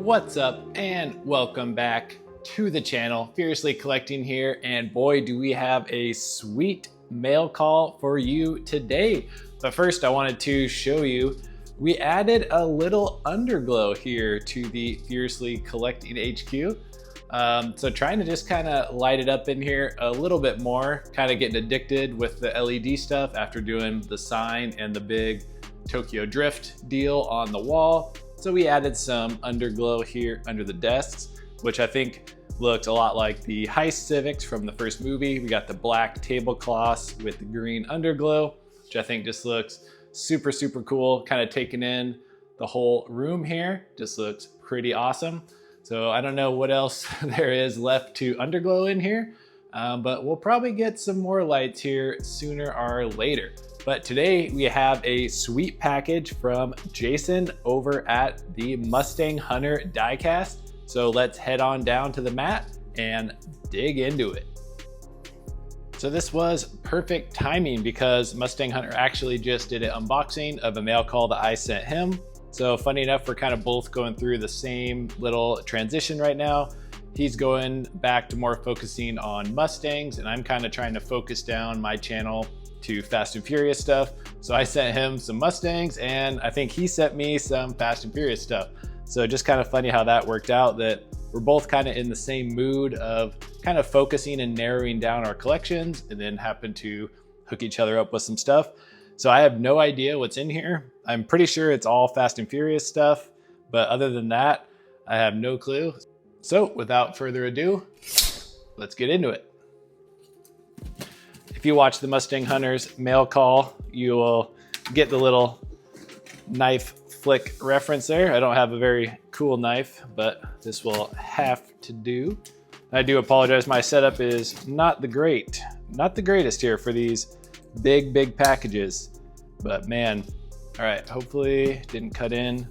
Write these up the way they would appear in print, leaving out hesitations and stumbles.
What's up and welcome back to the channel. Fiercely Collecting here, and boy do we have a sweet mail call for you today. But first I wanted to show you we added a little underglow here to the Fiercely Collecting HQ. So trying to just kind of light it up in here a little bit more, kind of getting addicted with the LED stuff after doing the sign and the big Tokyo Drift deal on the wall. So we added some underglow here under the desks, which I think looked a lot like the Heist Civics from the first movie. We got the black tablecloths with the green underglow, which I think just looks super, super cool. Kind of taking in the whole room here. Just looks pretty awesome. So I don't know what else there is left to underglow in here, but we'll probably get some more lights here sooner or later. But today we have a sweet package from Jason over at the Mustang Hunter Diecast. So let's head on down to the mat and dig into it. So this was perfect timing because Mustang Hunter actually just did an unboxing of a mail call that I sent him. So funny enough, we're kind of both going through the same little transition right now. He's going back to more focusing on Mustangs, and I'm kind of trying to focus down my channel to Fast and Furious stuff. So I sent him some Mustangs, and I think he sent me some Fast and Furious stuff. So just kind of funny how that worked out, that we're both kind of in the same mood of kind of focusing and narrowing down our collections, and then happen to hook each other up with some stuff. So I have no idea what's in here. I'm pretty sure it's all Fast and Furious stuff, but other than that, I have no clue. So without further ado, let's get into it. If you watch the Mustang Hunters mail call, you will get the little knife flick reference there. I don't have a very cool knife, but this will have to do. I do apologize, my setup is not the greatest here for these big packages, but man, all right, hopefully didn't cut in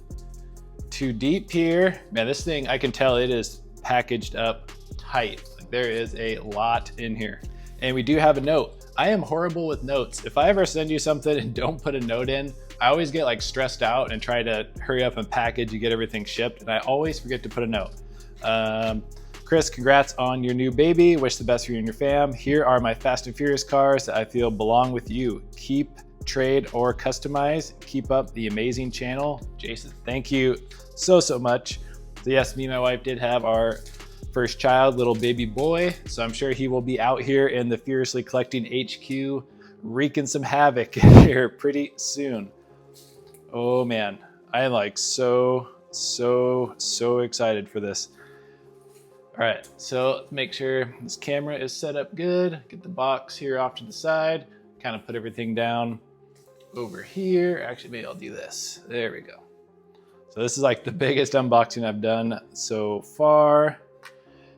too deep here. Man, this thing, I can tell it is packaged up tight. Like there is a lot in here. And we do have a note. I am horrible with notes. If I ever send you something and don't put a note in, I always get like stressed out and try to hurry up and package and get everything shipped, and I always forget to put a note. Chris, congrats on your new baby. Wish the best for you and your fam. Here are my Fast and Furious cars that I feel belong with you. Keep, trade, or customize. Keep up the amazing channel. Jason, thank you so much. So yes, me and my wife did have our first child, little baby boy. So I'm sure he will be out here in the Fiercely Collecting HQ wreaking some havoc here pretty soon. Oh man, I am like so excited for this. All right, so let's make sure this camera is set up good. Get the box here off to the side, kind of put everything down over here. Actually, maybe I'll do this. There we go. So this is like the biggest unboxing I've done so far.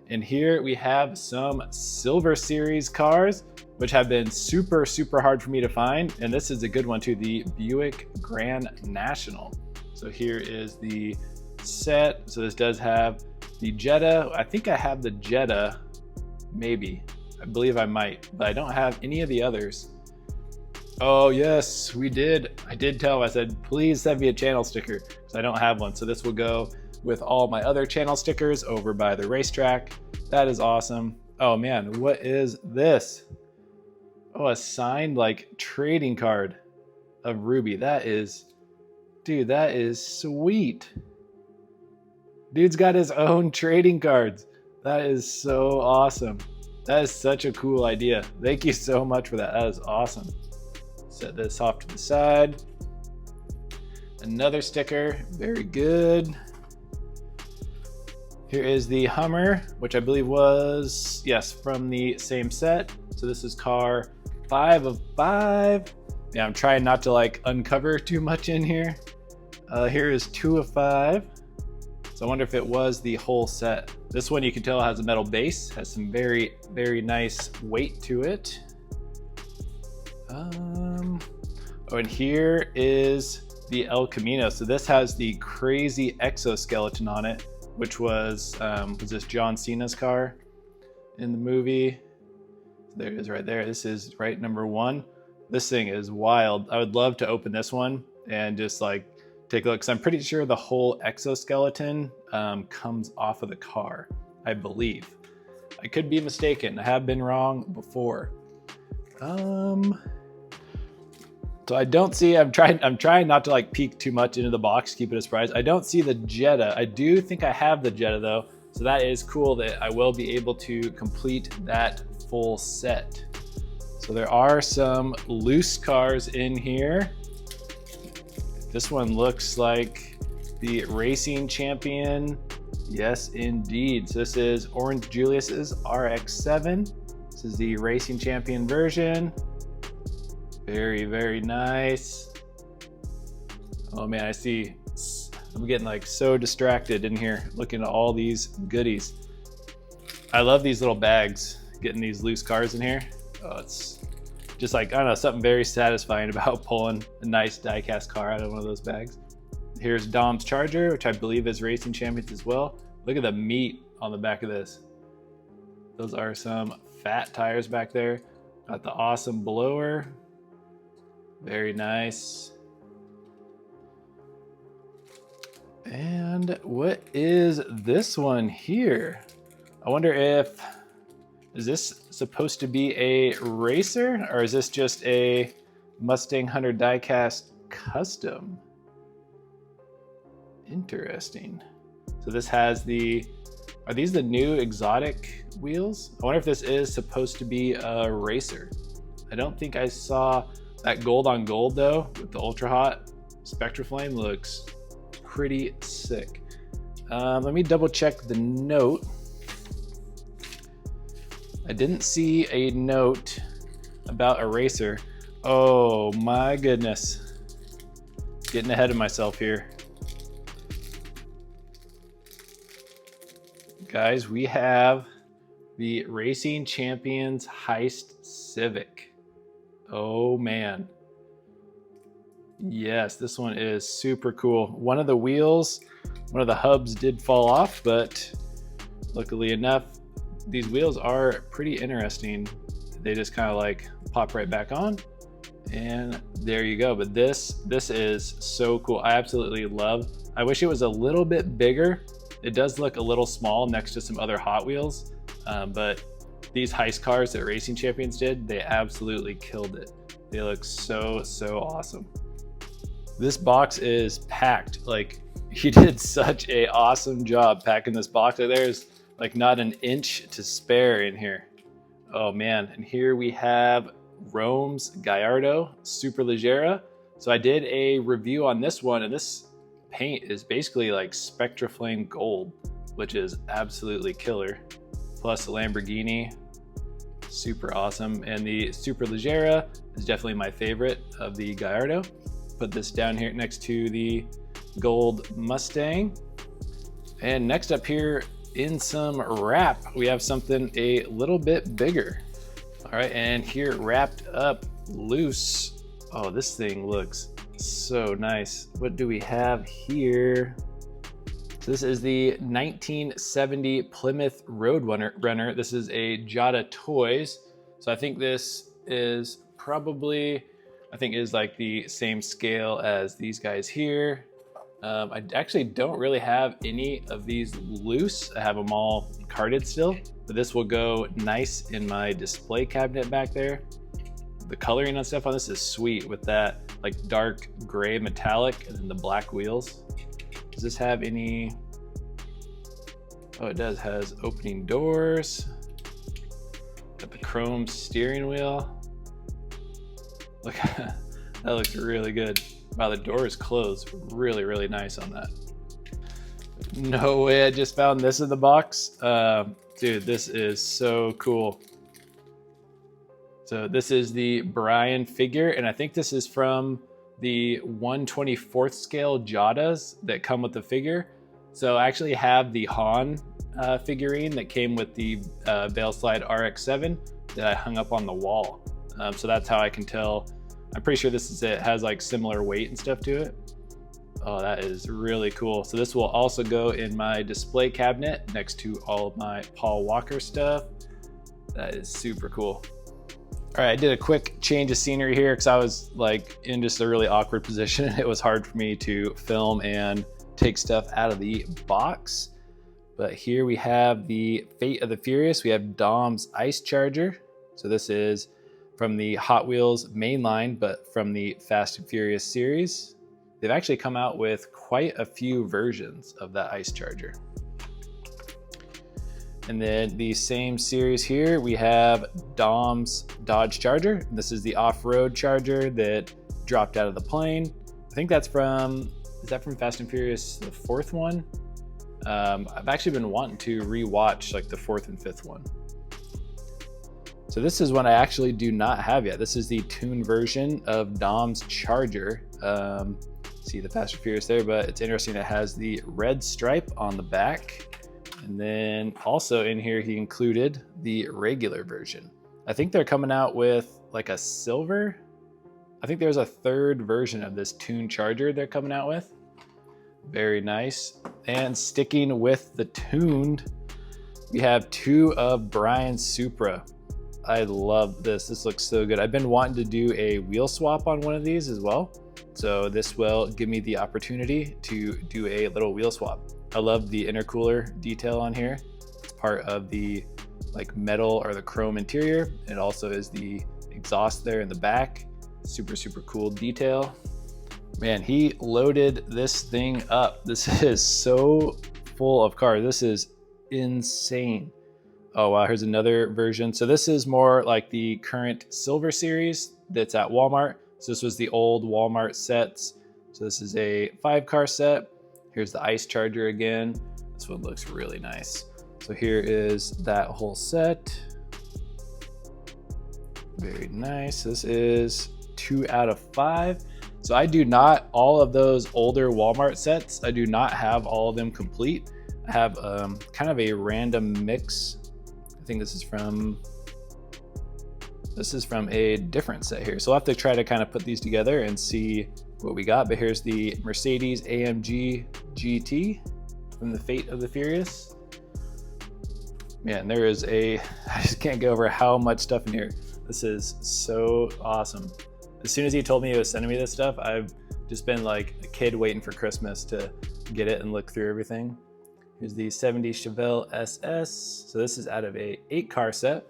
And here we have some Silver Series cars, which have been super hard for me to find. And this is a good one too, the Buick Grand National. So here is the set. So this does have the Jetta. I think I have the Jetta, maybe. I believe I might, but I don't have any of the others. Oh yes, we did. I did tell him, I said, please send me a channel sticker, because I don't have one. So this will go with all my other channel stickers over by the racetrack. That is awesome. Oh man, what is this? Oh, a signed like trading card of Ruby. That is, dude, that is sweet. Dude's got his own trading cards. That is so awesome. That is such a cool idea. Thank you so much for that. That is awesome. Set this off to the side. Another sticker, very good. Here is the Hummer, which I believe was, yes, from the same set. So this is car 5 of 5. Yeah, I'm trying not to like uncover too much in here. Here is 2 of 5. So I wonder if it was the whole set. This one you can tell has a metal base, has some very nice weight to it. Oh, and here is the El Camino. So this has the crazy exoskeleton on it, which was this John Cena's car in the movie? There it is right there. This is right number 1. This thing is wild. I would love to open this one and just like take a look, because I'm pretty sure the whole exoskeleton comes off of the car, I believe. I could be mistaken. I have been wrong before. So I don't see, I'm trying not to like peek too much into the box, keep it a surprise. I don't see the Jetta. I do think I have the Jetta though. So that is cool that I will be able to complete that full set. So there are some loose cars in here. This one looks like the Racing Champion. Yes, indeed. So this is Orange Julius's RX-7. This is the Racing Champion version. Very, very nice. Oh man, I see, I'm getting like so distracted in here looking at all these goodies. I love these little bags, getting these loose cars in here. Oh, it's just like, I don't know, something very satisfying about pulling a nice diecast car out of one of those bags. Here's Dom's Charger, which I believe is Racing Champions as well. Look at the meat on the back of this. Those are some fat tires back there. Got the awesome blower. Very nice. And what is this one here? I wonder if, is this supposed to be a racer, or is this just a Mustang Hunter diecast custom? Interesting. So this has the, are these the new exotic wheels? I wonder if this is supposed to be a racer. I don't think I saw that gold on gold though, with the ultra hot Spectra Flame. Looks pretty sick. Let me double check the note. I didn't see a note about a racer. Oh my goodness. Getting ahead of myself here. Guys, we have the Racing Champions Heist Civic. Oh man. Yes, this one is super cool. One of the wheels, one of the hubs did fall off, but luckily enough, these wheels are pretty interesting. They just kind of like pop right back on, and there you go. But this is so cool. I absolutely love. I wish it was a little bit bigger. It does look a little small next to some other Hot Wheels, but these heist cars that Racing Champions did, they absolutely killed it. They look so, so awesome. This box is packed. Like, he did such a awesome job packing this box. There's like not an inch to spare in here. Oh man, and here we have Rome's Gallardo Superleggera. So I did a review on this one, and this paint is basically like Spectra Flame gold, which is absolutely killer. Plus the Lamborghini, super awesome. And the Superleggera is definitely my favorite of the Gallardo. Put this down here next to the gold Mustang. And next up here in some wrap, we have something a little bit bigger. All right, and here wrapped up loose. Oh, this thing looks so nice. What do we have here? So this is the 1970 Plymouth Roadrunner. This is a Jada Toys. So I think this is probably, is like the same scale as these guys here. I actually don't really have any of these loose. I have them all carded still, but this will go nice in my display cabinet back there. The coloring and stuff on this is sweet with that like dark gray metallic and then the black wheels. Does this have any? Oh, it does. Has opening doors. Got the chrome steering wheel. Look, that looks really good. Wow, the door is closed. Really, really nice on that. No way, I just found this in the box. Dude, this is so cool. So this is the Brian figure, and I think this is from the 1/24th scale Jadas that come with the figure. So I actually have the Han figurine that came with the Bailslide RX-7 that I hung up on the wall. So that's how I can tell. I'm pretty sure this is it. It has like similar weight and stuff to it. Oh, that is really cool. So this will also go in my display cabinet next to all of my Paul Walker stuff. That is super cool. All right, I did a quick change of scenery here because I was like in just a really awkward position. It was hard for me to film and take stuff out of the box. But here we have the Fate of the Furious. We have Dom's Ice Charger. So this is from the Hot Wheels main line, but from the Fast and Furious series. They've actually come out with quite a few versions of that Ice Charger. And then the same series here, we have Dom's Dodge Charger. This is the off-road Charger that dropped out of the plane. I think that's from, is that from Fast and Furious, the fourth one? I've actually been wanting to rewatch like the fourth and fifth one. So this is one I actually do not have yet. This is the tuned version of Dom's Charger. See the Fast and Furious there, but it's interesting. It has the red stripe on the back. And then also in here, he included the regular version. I think they're coming out with like a silver. I think there's a third version of this tuned Charger they're coming out with. Very nice. And sticking with the tuned, we have two of Brian's Supra. I love this. This looks so good. I've been wanting to do a wheel swap on one of these as well. So this will give me the opportunity to do a little wheel swap. I love the intercooler detail on here. It's part of the like metal or the chrome interior. It also is the exhaust there in the back. Super, super cool detail. Man, he loaded this thing up. This is so full of cars. This is insane. Oh wow, here's another version. So this is more like the current silver series that's at Walmart. So this was the old Walmart sets. So this is a 5-car set. Here's the Ice Charger again. This one looks really nice. So here is that whole set. Very nice. This is 2 out of 5. So I do not, all of those older Walmart sets, I do not have all of them complete. I have kind of a random mix. I think this is from a different set here. So I'll have to try to kind of put these together and see what we got. But here's the Mercedes AMG GT from the Fate of the Furious. Man, there is I just can't go over how much stuff in here. This is so awesome. As soon as he told me he was sending me this stuff, I've just been like a kid waiting for Christmas to get it and look through everything. Here's the 70 Chevelle SS. So this is out of a 8-car set.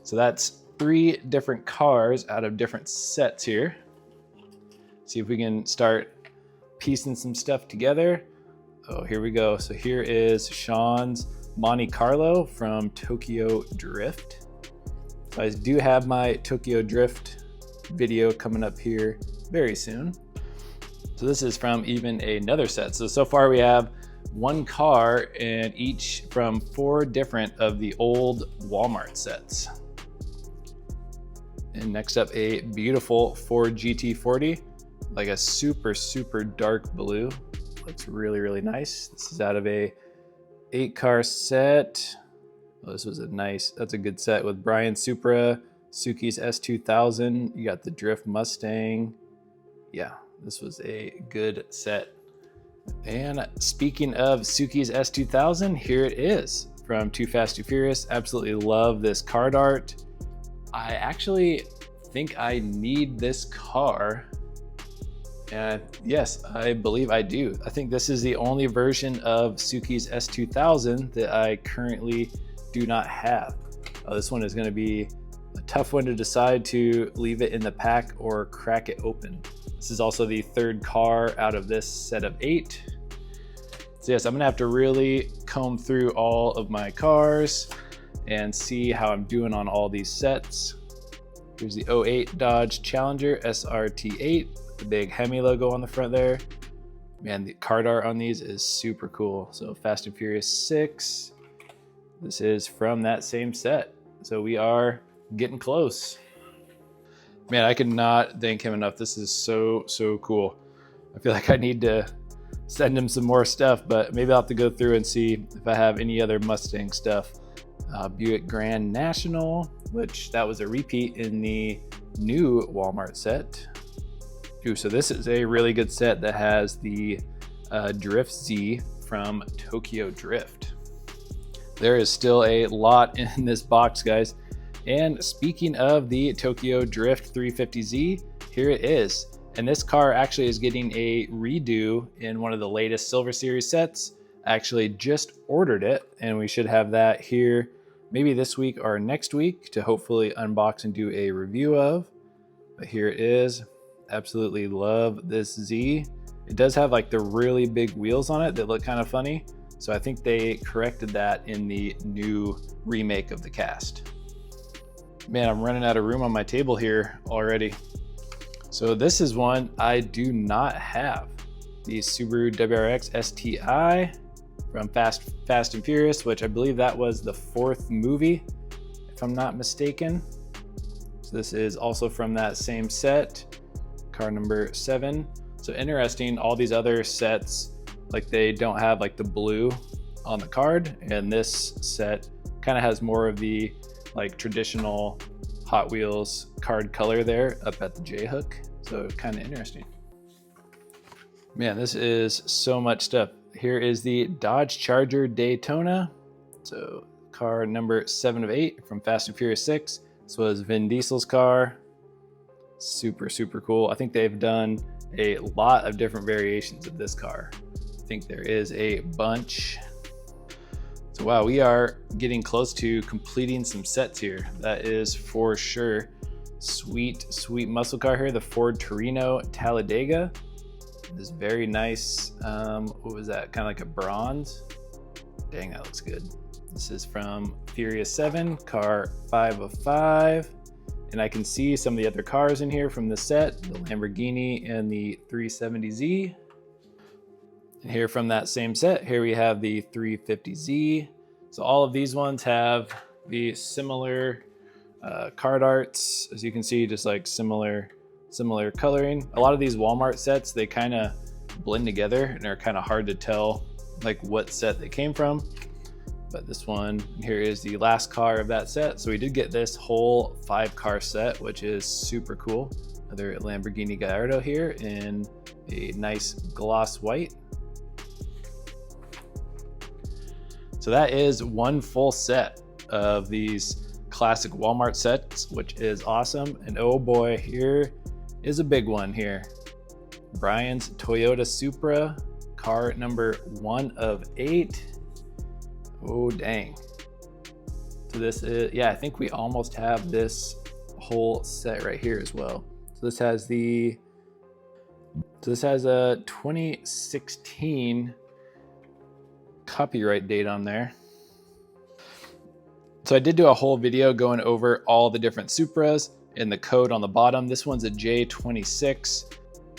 So that's 3 different cars out of different sets here. See if we can start piecing some stuff together. Oh, here we go. So here is Sean's Monte Carlo from Tokyo Drift. So I do have my Tokyo Drift video coming up here very soon. So this is from even another set. So far we have 1 car and each from 4 different of the old Walmart sets. And next up, a beautiful Ford GT40, like a super, super dark blue. Looks really, really nice. This is out of a 8-car set. Oh, this was that's a good set with Brian Supra, Suki's S2000. You got the Drift Mustang. Yeah, this was a good set. And speaking of Suki's S2000, here it is from Too Fast, Too Furious. Absolutely love this card art. I actually think I need this car. And yes, I believe I do. I think this is the only version of Suki's S2000 that I currently do not have. This one is going to be a tough one to decide to leave it in the pack or crack it open. This is also the 3rd car out of this set of 8. So yes, I'm gonna have to really comb through all of my cars and see how I'm doing on all these sets. Here's the 08 Dodge Challenger SRT8, the big Hemi logo on the front there. Man, the card art on these is super cool. So Fast and Furious 6. This is from that same set. So we are getting close. Man, I could not thank him enough. This is so, so cool. I feel like I need to send him some more stuff, but maybe I'll have to go through and see if I have any other Mustang stuff. Buick Grand National, which that was a repeat in the new Walmart set. Ooh, so this is a really good set that has the Drift Z from Tokyo Drift. There is still a lot in this box, guys. And speaking of the Tokyo Drift 350Z, here it is. And this car actually is getting a redo in one of the latest Silver Series sets. I actually just ordered it, and we should have that here maybe this week or next week to hopefully unbox and do a review of. But here it is. Absolutely love this Z. It does have like the really big wheels on it that look kind of funny. So I think they corrected that in the new remake of the cast. Man, I'm running out of room on my table here already. So this is one I do not have. The Subaru WRX STI from Fast and Furious, which I believe that was the 4th movie, if I'm not mistaken. So this is also from that same set, car number 7. So interesting, all these other sets, like they don't have like the blue on the card, and this set kind of has more of the like traditional Hot Wheels card color there up at the J-hook. So kind of interesting. Man, this is so much stuff. Here is the Dodge Charger Daytona. So car number 7 of 8 from Fast and Furious 6. This was Vin Diesel's car. Super, super cool. I think they've done a lot of different variations of this car. I think there is a bunch. So wow, we are getting close to completing some sets here. That is for sure. Sweet, sweet muscle car here, the Ford Torino Talladega. This very nice, what was that? Kind of like a bronze. Dang, that looks good. This is from Furious 7, car 5 of 5. And I can see some of the other cars in here from the set, the Lamborghini and the 370Z. And here from that same set, here we have the 350Z. So all of these ones have the similar card arts, as you can see, just like similar coloring. A lot of these Walmart sets, they kind of blend together and are kind of hard to tell like what set they came from. But this one here is the last car of that set. So we did get this whole 5-car set, which is super cool. Another Lamborghini Gallardo here in a nice gloss white. So that is one full set of these classic Walmart sets, which is awesome. And oh boy, here is a big one here. Brian's Toyota Supra, car number 1 of 8. Oh, dang. So this is, yeah, I think we almost have this whole set right here as well. So this has a 2016 copyright date on there. So I did do a whole video going over all the different Supras and the code on the bottom. This one's a J26.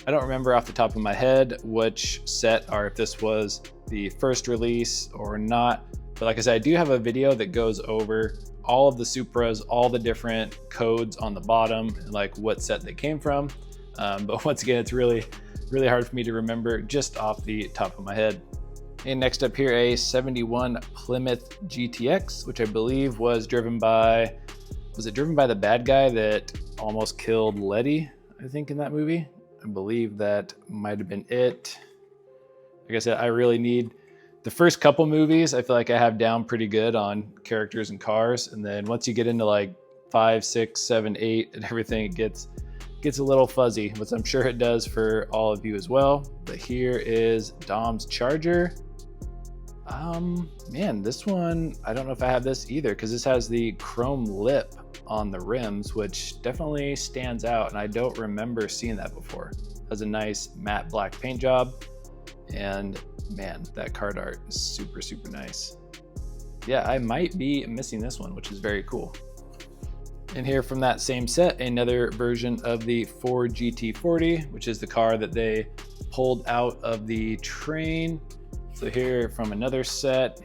I don't remember off the top of my head which set or if this was the first release or not. But like I said, I do have a video that goes over all of the Supras, all the different codes on the bottom, and like what set they came from. But once again, it's really hard for me to remember just off the top of my head. And next up here, a 71 Plymouth GTX, which I believe was driven by, was it driven by the bad guy that almost killed Letty, I think, in that movie? I believe that might have been it. Like I said, I really need the first couple movies. I feel like I have down pretty good on characters and cars. And then once you get into like 5, 6, 7, 8 and everything, it gets a little fuzzy, which I'm sure it does for all of you as well. But here is Dom's Charger. Man, this one, I don't know if I have this either, because this has the chrome lip on the rims, which definitely stands out, and I don't remember seeing that before. It has a nice matte black paint job, and man, that card art is super nice. Yeah, I might be missing this one, which is very cool. And here from that same set, another version of the Ford GT40, which is the car that they pulled out of the train. So here from another set,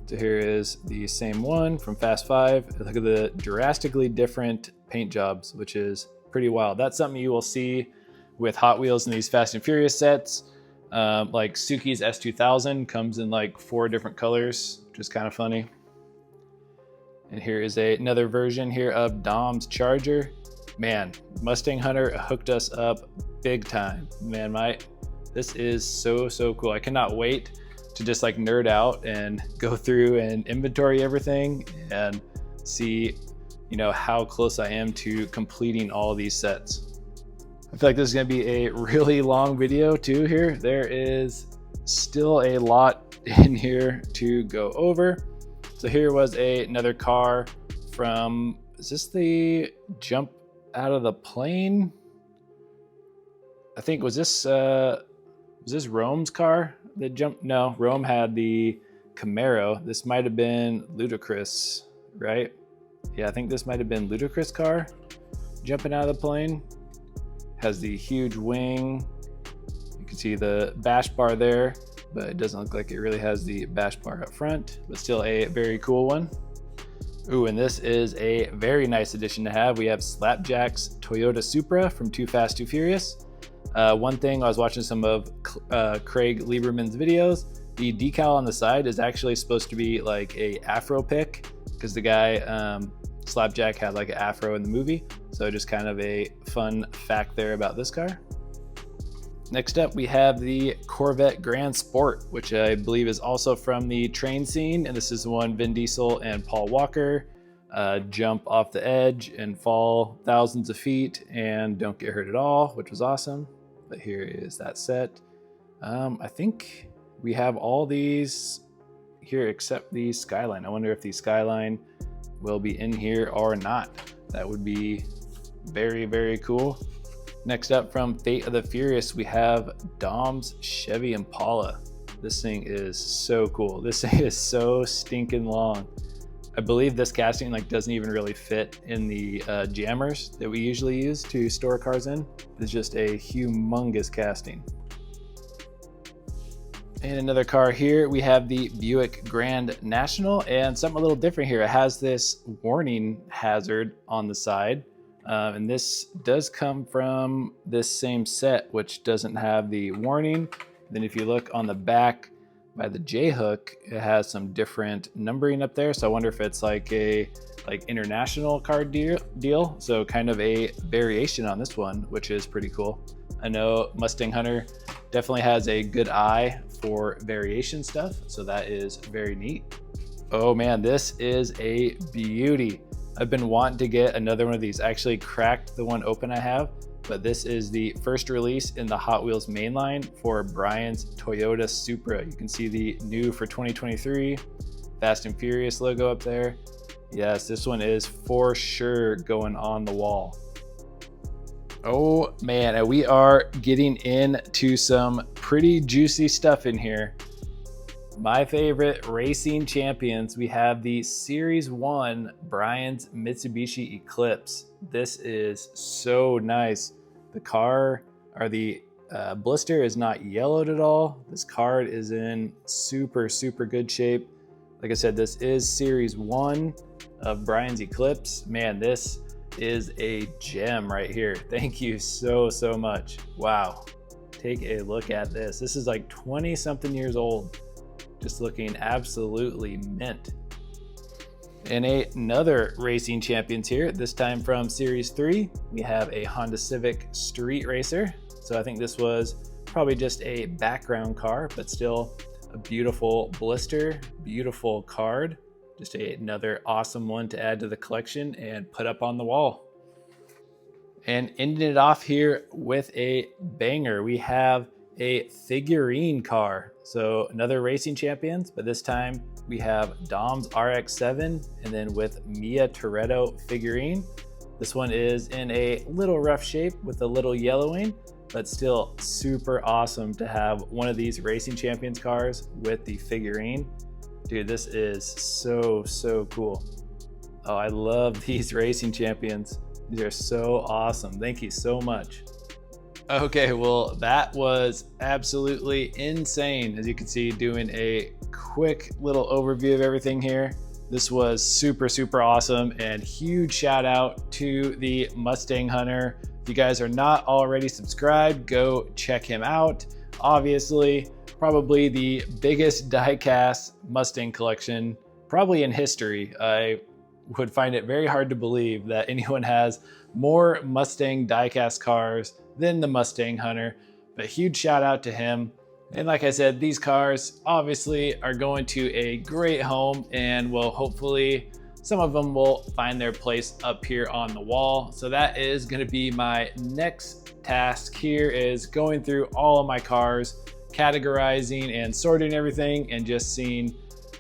so here is the same one from Fast 5. Look at the drastically different paint jobs, which is pretty wild. That's something you will see with Hot Wheels in these Fast and Furious sets. Like Suki's S2000 comes in like 4 different colors, which is kind of funny. And here is another version here of Dom's Charger. Man, Mustang Hunter hooked us up big time. Man, this is so cool. I cannot wait to just like nerd out and go through and inventory everything and see, you know, how close I am to completing all these sets. I feel like this is going to be a really long video too here. There is still a lot in here to go over. So here was another car from, is this the jump out of the plane? I think, was this Rome's car that jumped? No, Rome had the Camaro. This might have been Ludacris, right? Yeah, I think this might have been Ludacris' car jumping out of the plane. Has the huge wing. You can see the bash bar there, but it doesn't look like it really has the bash bar up front, but still a very cool one. Ooh, and this is a very nice addition to have. We have Slapjack's Toyota Supra from Too Fast, Too Furious. One thing, I was watching some of Craig Lieberman's videos. The decal on the side is actually supposed to be like a afro pick, because the guy, Slapjack, had like an afro in the movie. So just kind of a fun fact there about this car. Next up, we have the Corvette Grand Sport, which I believe is also from the train scene. And this is the one Vin Diesel and Paul Walker jump off the edge and fall thousands of feet and don't get hurt at all, which was awesome. But here is that set. I think we have all these here except the Skyline. I wonder if the Skyline will be in here or not. That would be very, very cool. Next up, from Fate of the Furious, we have Dom's Chevy Impala. This thing is so cool. This thing is so stinking long. I believe this casting like doesn't even really fit in the jammers that we usually use to store cars in. It's just a humongous casting. And another car here, we have the Buick Grand National, and something a little different here. It has this warning hazard on the side. And this does come from this same set, which doesn't have the warning. Then if you look on the back by the J-hook, it has some different numbering up there. So I wonder if it's like a international car deal. So kind of a variation on this one, which is pretty cool. I know Mustang Hunter definitely has a good eye for variation stuff. So that is very neat. Oh man, this is a beauty. I've been wanting to get another one of these. I actually cracked the one open I have, but this is the first release in the Hot Wheels mainline for Brian's Toyota Supra. You can see the new for 2023 Fast and Furious logo up there. Yes, this one is for sure going on the wall. Oh man, and we are getting into some pretty juicy stuff in here. My favorite racing champions, we have the Series 1 Brian's Mitsubishi Eclipse. This is so nice. The car, or the blister, is not yellowed at all. This card is in super, super good shape. Like I said, this is Series 1 of Brian's Eclipse. Man, this is a gem right here. Thank you so, so much. Wow. Take a look at this. This is like 20 something years old. Just looking absolutely mint. And another racing champions here, this time from Series 3, we have a Honda Civic Street Racer. So I think this was probably just a background car, but still a beautiful blister, beautiful card. Just another awesome one to add to the collection and put up on the wall. And ending it off here with a banger, we have a figurine car. So another racing champions, but this time we have Dom's RX-7 and then with Mia Toretto figurine. This one is in a little rough shape with a little yellowing, but still super awesome to have one of these racing champions cars with the figurine. Dude, this is so, so cool. Oh, I love these racing champions. These are so awesome. Thank you so much. Okay, well, that was absolutely insane. As you can see, doing a quick little overview of everything here. This was super, super awesome, and huge shout out to the Mustang Hunter. If you guys are not already subscribed, go check him out. Obviously, probably the biggest diecast Mustang collection probably in history. I would find it very hard to believe that anyone has more Mustang diecast cars than the Mustang Hunter, but huge shout out to him. And like I said, these cars obviously are going to a great home and will hopefully some of them will find their place up here on the wall. So that is going to be my next task here, is going through all of my cars, categorizing and sorting everything, and just seeing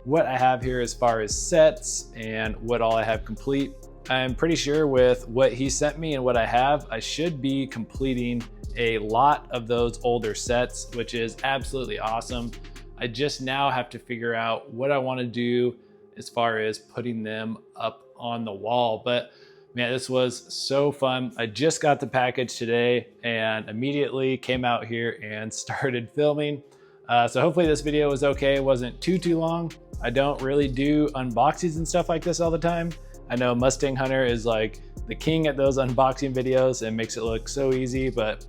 what I have here as far as sets and what all I have complete. I'm pretty sure with what he sent me and what I have, I should be completing a lot of those older sets, which is absolutely awesome. I just now have to figure out what I want to do as far as putting them up on the wall. But man, this was so fun. I just got the package today and immediately came out here and started filming. So hopefully this video was okay. It wasn't too long. I don't really do unboxings and stuff like this all the time. I know Mustang Hunter is like the king at those unboxing videos and makes it look so easy, but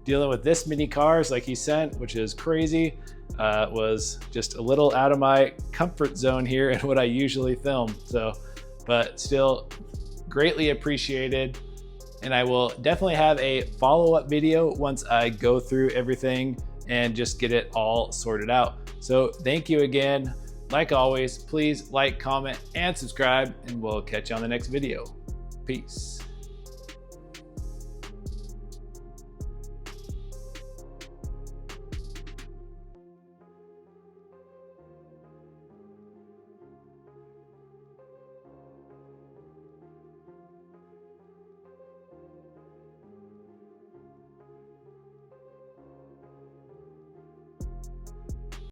dealing with this many cars like he sent, which is crazy, was just a little out of my comfort zone here and what I usually film. So, but still greatly appreciated. And I will definitely have a follow-up video once I go through everything and just get it all sorted out. So thank you again. Like always, please like, comment, and subscribe, and we'll catch you on the next video. Peace.